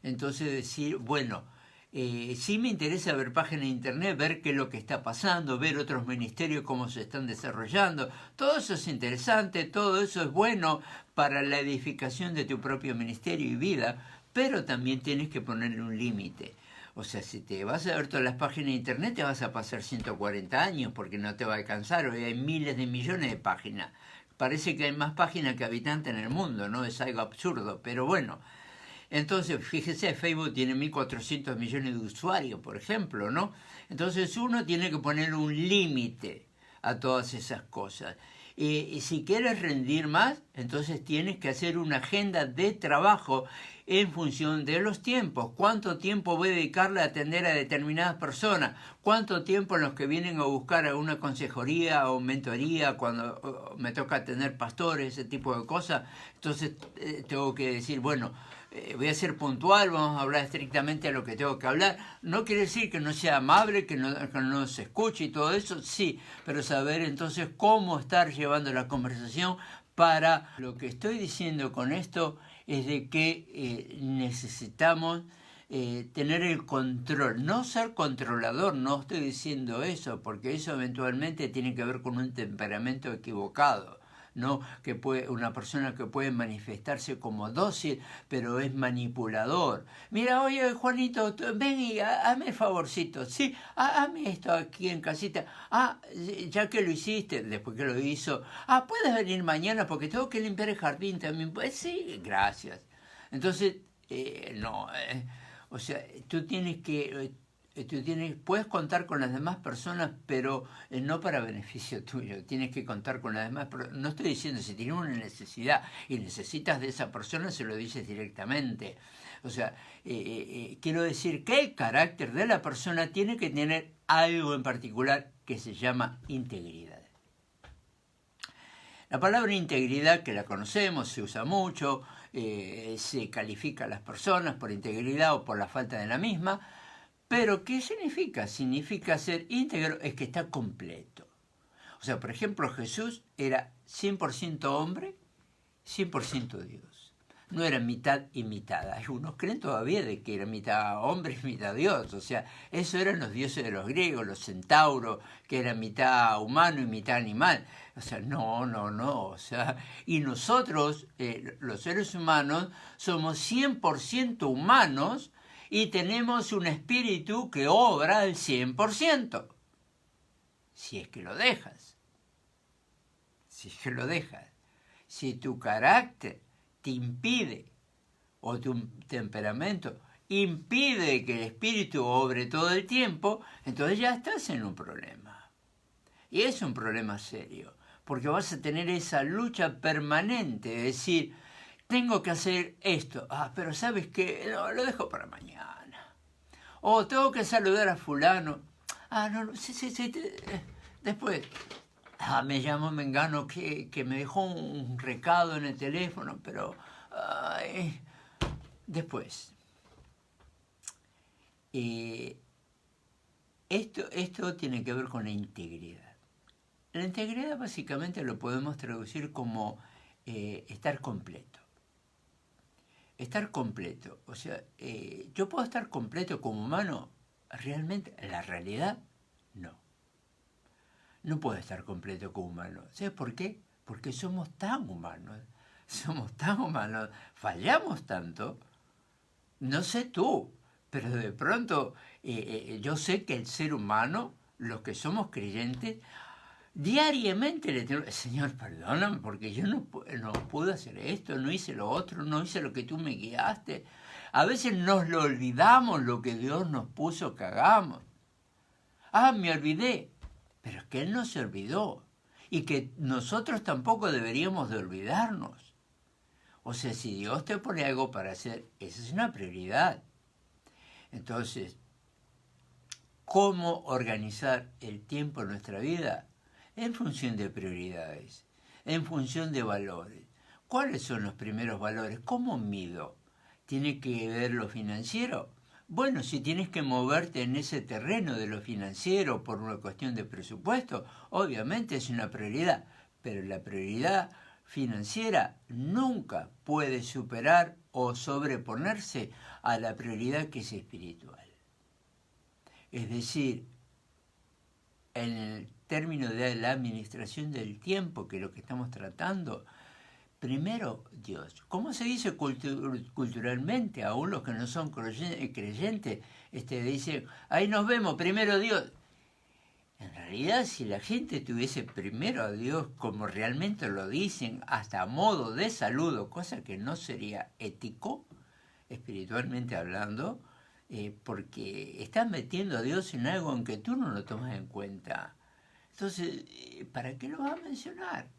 A: Entonces decir, bueno, sí me interesa ver páginas de internet, ver qué es lo que está pasando, ver otros ministerios cómo se están desarrollando. Todo eso es interesante, todo eso es bueno para la edificación de tu propio ministerio y vida, pero también tienes que ponerle un límite. O sea, si te vas a ver todas las páginas de internet, te vas a pasar 140 años porque no te va a alcanzar. Hoy hay miles de millones de páginas. Parece que hay más páginas que habitantes en el mundo, ¿no? Es algo absurdo, pero bueno. Entonces, fíjese, Facebook tiene 1.400 millones de usuarios, por ejemplo, ¿no? Entonces uno tiene que poner un límite a todas esas cosas. Y si quieres rendir más, entonces tienes que hacer una agenda de trabajo en función de los tiempos. ¿Cuánto tiempo voy a dedicarle a atender a determinadas personas? ¿Cuánto tiempo en los que vienen a buscar a una consejería o mentoría cuando me toca atender pastores, ese tipo de cosas? Entonces tengo que decir, bueno, voy a ser puntual, vamos a hablar estrictamente a lo que tengo que hablar. No quiere decir que no sea amable, que no se escuche y todo eso, sí, pero saber entonces cómo estar llevando la conversación para... Lo que estoy diciendo con esto es de que necesitamos tener el control, no ser controlador, no estoy diciendo eso, porque eso eventualmente tiene que ver con un temperamento equivocado. ¿No? Que una persona que puede manifestarse como dócil, pero es manipulador. Mira, oye, Juanito, ven y hazme el favorcito. Sí, hazme esto aquí en casita. Ya que lo hiciste, después que lo hizo. ¿Puedes venir mañana porque tengo que limpiar el jardín también? Pues sí, gracias. Entonces, no. O sea, tú tienes que... puedes contar con las demás personas, pero no para beneficio tuyo. Tienes que contar con las demás personas. No estoy diciendo, si tienes una necesidad y necesitas de esa persona, se lo dices directamente. O sea, quiero decir que el carácter de la persona tiene que tener algo en particular que se llama integridad. La palabra integridad, que la conocemos, se usa mucho, se califica a las personas por integridad o por la falta de la misma. Pero, ¿qué significa? Significa ser íntegro, es que está completo. O sea, por ejemplo, Jesús era 100% hombre, 100% Dios. No era mitad y mitad. Algunos creen todavía de que era mitad hombre y mitad Dios. O sea, eso eran los dioses de los griegos, los centauros, que eran mitad humano y mitad animal. O sea, no. O sea, y nosotros, los seres humanos, somos 100% humanos, y tenemos un espíritu que obra al 100%. Si es que lo dejas. Si tu carácter te impide, o tu temperamento impide que el espíritu obre todo el tiempo, entonces ya estás en un problema. Y es un problema serio, porque vas a tener esa lucha permanente de decir, tengo que hacer esto. Pero ¿sabes qué? No, lo dejo para mañana. O tengo que saludar a fulano. Sí. Después, me llamó Mengano que me dejó un recado en el teléfono, pero... después. Esto tiene que ver con la integridad. La integridad básicamente lo podemos traducir como estar completo. Estar completo. O sea, ¿yo puedo estar completo como humano? Realmente, en la realidad, no. No puedo estar completo como humano. ¿Sabes por qué? Porque somos tan humanos. Fallamos tanto. No sé tú, pero de pronto yo sé que el ser humano, los que somos creyentes, diariamente le tengo, Señor, perdóname porque yo no pude hacer esto, no hice lo otro, no hice lo que tú me guiaste. A veces nos lo olvidamos lo que Dios nos puso que hagamos. Me olvidé. Pero es que Él no se olvidó. Y que nosotros tampoco deberíamos de olvidarnos. O sea, si Dios te pone algo para hacer, esa es una prioridad. Entonces, ¿cómo organizar el tiempo en nuestra vida? En función de prioridades, en función de valores. ¿Cuáles son los primeros valores? ¿Cómo mido? ¿Tiene que ver lo financiero? Bueno, si tienes que moverte en ese terreno de lo financiero por una cuestión de presupuesto, obviamente es una prioridad, pero la prioridad financiera nunca puede superar o sobreponerse a la prioridad que es espiritual. Es decir, en el término de la administración del tiempo, que es lo que estamos tratando, primero Dios. ¿Cómo se dice culturalmente? Aún los que no son creyentes dicen, ahí nos vemos, primero Dios. En realidad, si la gente tuviese primero a Dios como realmente lo dicen, hasta a modo de saludo, cosa que no sería ético, espiritualmente hablando, porque estás metiendo a Dios en algo en que tú no lo tomas en cuenta. Entonces, ¿para qué lo vas a mencionar?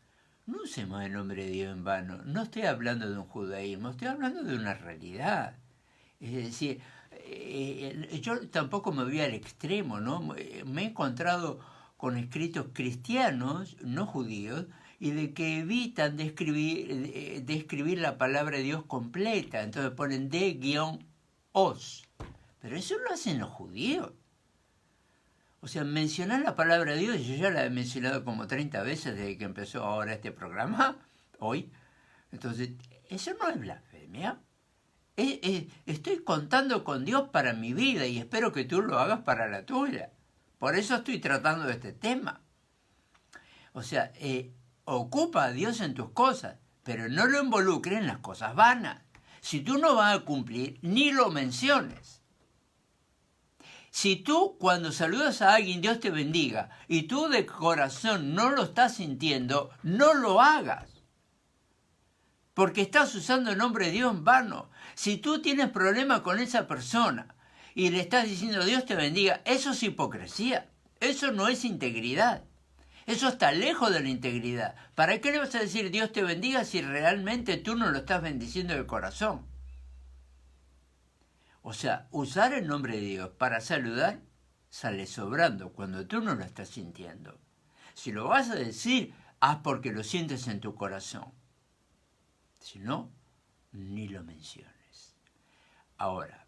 A: No usemos el nombre de Dios en vano. No estoy hablando de un judaísmo, estoy hablando de una realidad. Es decir, yo tampoco me voy al extremo, ¿no? Me he encontrado con escritos cristianos, no judíos, y de que evitan describir la palabra de Dios completa. Entonces ponen de-os. Pero eso lo hacen los judíos. O sea, mencionar la palabra de Dios, yo ya la he mencionado como 30 veces desde que empezó ahora este programa, hoy. Entonces, eso no es blasfemia. Estoy contando con Dios para mi vida y espero que tú lo hagas para la tuya. Por eso estoy tratando de este tema. O sea, ocupa a Dios en tus cosas, pero no lo involucres en las cosas vanas. Si tú no vas a cumplir, ni lo menciones. Si tú cuando saludas a alguien, Dios te bendiga, y tú de corazón no lo estás sintiendo, no lo hagas. Porque estás usando el nombre de Dios en vano. Si tú tienes problemas con esa persona y le estás diciendo Dios te bendiga, eso es hipocresía. Eso no es integridad. Eso está lejos de la integridad. ¿Para qué le vas a decir Dios te bendiga si realmente tú no lo estás bendiciendo de corazón? O sea, usar el nombre de Dios para saludar sale sobrando cuando tú no lo estás sintiendo. Si lo vas a decir, haz porque lo sientes en tu corazón. Si no, ni lo menciones. Ahora,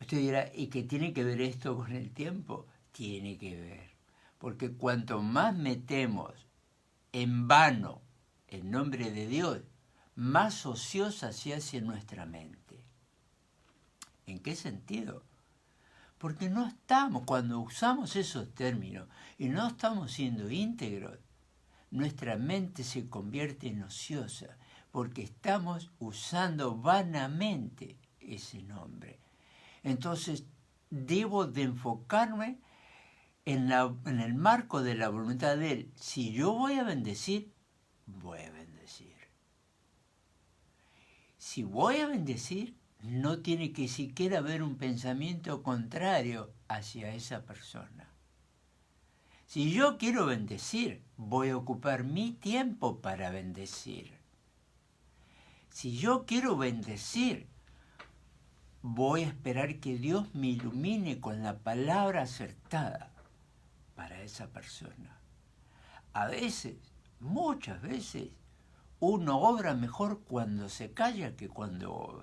A: usted dirá, ¿y qué tiene que ver esto con el tiempo? Tiene que ver. Porque cuanto más metemos en vano el nombre de Dios, más ociosa se hace nuestra mente. ¿En qué sentido? Porque no estamos, cuando usamos esos términos y no estamos siendo íntegros, nuestra mente se convierte en ociosa, porque estamos usando vanamente ese nombre. Entonces, debo de enfocarme en el marco de la voluntad de Él. Si yo voy a bendecir, voy a bendecir. Si voy a bendecir, no tiene que siquiera haber un pensamiento contrario hacia esa persona. Si yo quiero bendecir, voy a ocupar mi tiempo para bendecir. Si yo quiero bendecir, voy a esperar que Dios me ilumine con la palabra acertada para esa persona. A veces, muchas veces, uno obra mejor cuando se calla que cuando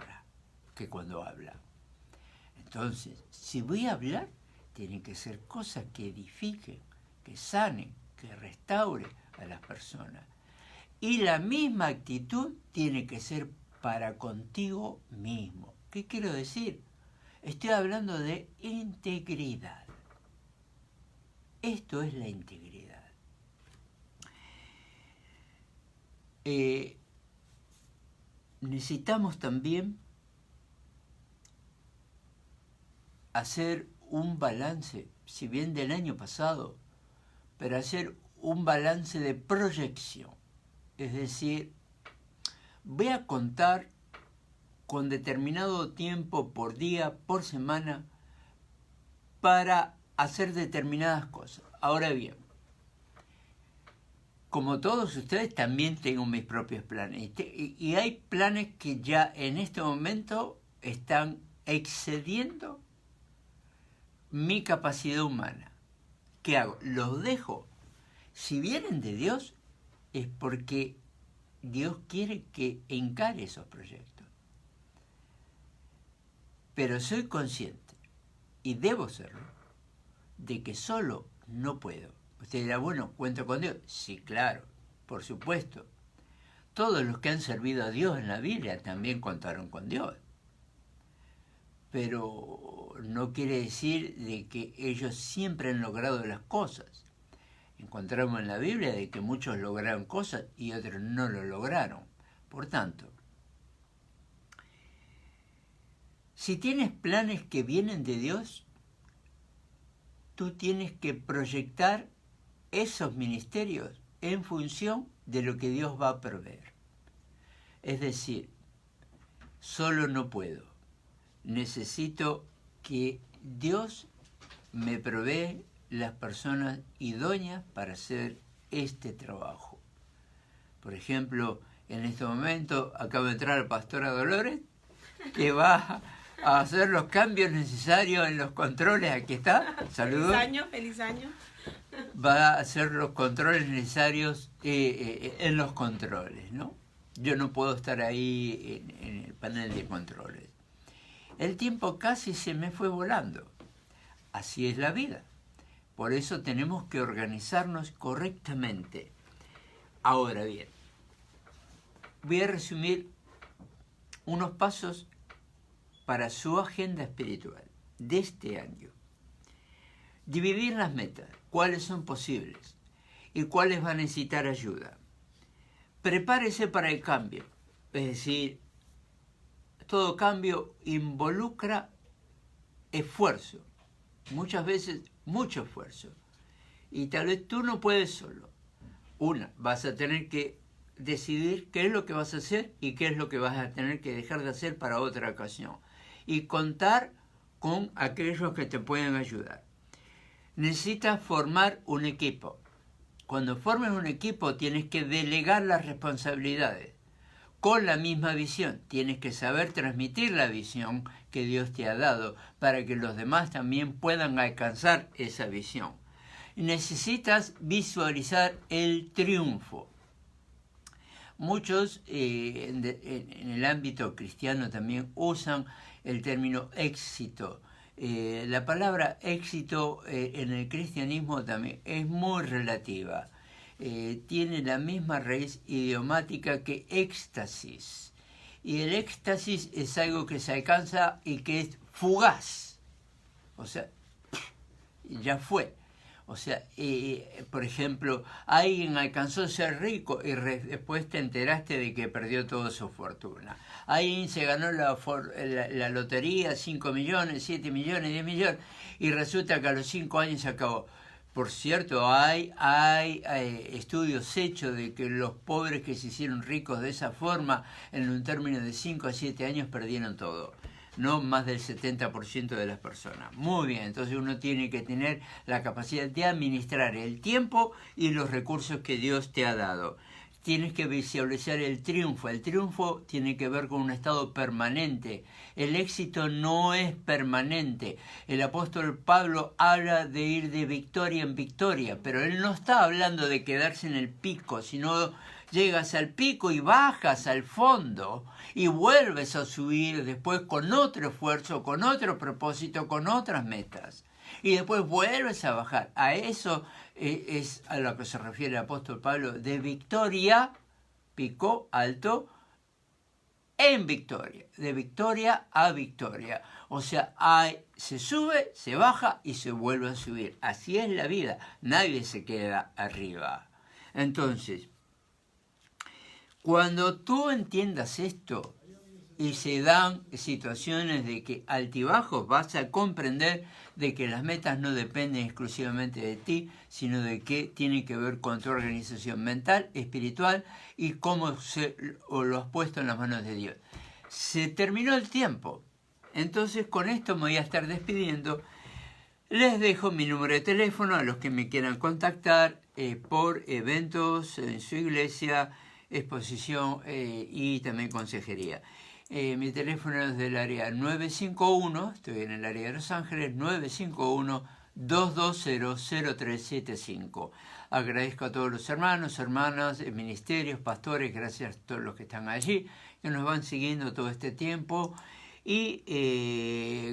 A: habla. Entonces, si voy a hablar, tienen que ser cosas que edifiquen, que sanen, que restauren a las personas. Y la misma actitud tiene que ser para contigo mismo. ¿Qué quiero decir? Estoy hablando de integridad. Esto es la integridad. Necesitamos también hacer un balance, si bien del año pasado, pero hacer un balance de proyección. Es decir, voy a contar con determinado tiempo por día, por semana, para hacer determinadas cosas. Ahora bien, como todos ustedes, también tengo mis propios planes. Y hay planes que ya en este momento están excediendo mi capacidad humana. ¿Qué hago? Los dejo. Si vienen de Dios, es porque Dios quiere que encare esos proyectos. Pero soy consciente, y debo serlo, de que solo no puedo. Usted dirá, bueno, ¿cuento con Dios? Sí, claro, por supuesto. Todos los que han servido a Dios en la Biblia también contaron con Dios. Pero no quiere decir de que ellos siempre han logrado las cosas. encontramos en la Biblia de que muchos lograron cosas y otros no lo lograron. Por tanto, si tienes planes que vienen de Dios, tú tienes que proyectar esos ministerios en función de lo que Dios va a proveer. Es decir, solo no puedo. Necesito que Dios me provee las personas idóneas para hacer este trabajo. Por ejemplo, en este momento acaba de entrar la pastora Dolores, que va a hacer los cambios necesarios en los controles. Aquí está, saludos.
B: Feliz año.
A: Va a hacer los controles necesarios en los controles, ¿no? Yo no puedo estar ahí en el panel de controles. El tiempo casi se me fue volando. Así es la vida. Por eso tenemos que organizarnos correctamente. Ahora bien, voy a resumir unos pasos para su agenda espiritual de este año. Dividir las metas, cuáles son posibles y cuáles van a necesitar ayuda. Prepárese para el cambio, es decir, todo cambio involucra esfuerzo, muchas veces mucho esfuerzo, y tal vez tú no puedes solo. Vas a tener que decidir qué es lo que vas a hacer y qué es lo que vas a tener que dejar de hacer para otra ocasión, y contar con aquellos que te pueden ayudar. Necesitas formar un equipo. Cuando formes un equipo tienes que delegar las responsabilidades con la misma visión. Tienes que saber transmitir la visión que Dios te ha dado para que los demás también puedan alcanzar esa visión. Necesitas visualizar el triunfo. Muchos en el ámbito cristiano también usan el término éxito. La palabra éxito en el cristianismo también es muy relativa. Tiene la misma raíz idiomática que éxtasis. Y el éxtasis es algo que se alcanza y que es fugaz. O sea, ya fue. O sea, por ejemplo, alguien alcanzó a ser rico y después te enteraste de que perdió toda su fortuna. Alguien se ganó la lotería, 5 millones, 7 millones, 10 millones, y resulta que a los 5 años se acabó. Por cierto, hay estudios hechos de que los pobres que se hicieron ricos de esa forma, en un término de 5 a 7 años, perdieron todo. No más del 70% de las personas. Muy bien, entonces uno tiene que tener la capacidad de administrar el tiempo y los recursos que Dios te ha dado. Tienes que visualizar el triunfo. El triunfo tiene que ver con un estado permanente. El éxito no es permanente. El apóstol Pablo habla de ir de victoria en victoria, pero él no está hablando de quedarse en el pico, sino llegas al pico y bajas al fondo y vuelves a subir después con otro esfuerzo, con otro propósito, con otras metas. Y después vuelves a bajar. A eso es a lo que se refiere el apóstol Pablo, de victoria, pico alto, en victoria, de victoria a victoria. O sea, se sube, se baja y se vuelve a subir. Así es la vida, nadie se queda arriba. Entonces, cuando tú entiendas esto y se dan situaciones de que altibajos, vas a comprender de que las metas no dependen exclusivamente de ti, sino de que tienen que ver con tu organización mental, espiritual y cómo lo has puesto en las manos de Dios. Se terminó el tiempo. Entonces con esto me voy a estar despidiendo. Les dejo mi número de teléfono a los que me quieran contactar por eventos en su iglesia, exposición y también consejería. Mi teléfono es del área 951, estoy en el área de Los Ángeles, 951-220-0375. Agradezco a todos los hermanos, hermanas, ministerios, pastores, gracias a todos los que están allí, que nos van siguiendo todo este tiempo. Y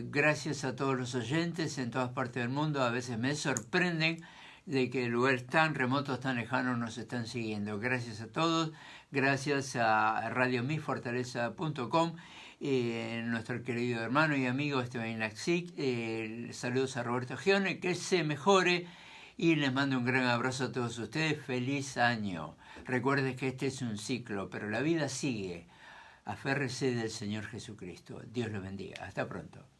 A: gracias a todos los oyentes en todas partes del mundo. A veces me sorprenden de que lugares tan remotos, tan lejanos nos están siguiendo. Gracias a todos, gracias a radiomifortaleza.com, nuestro querido hermano y amigo Esteban Laxic, saludos a Roberto Gione, que se mejore Y les mando un gran abrazo a todos ustedes. Feliz año. Recuerden que este es un ciclo, pero la vida sigue. Aférrese del Señor Jesucristo. Dios los bendiga. Hasta pronto.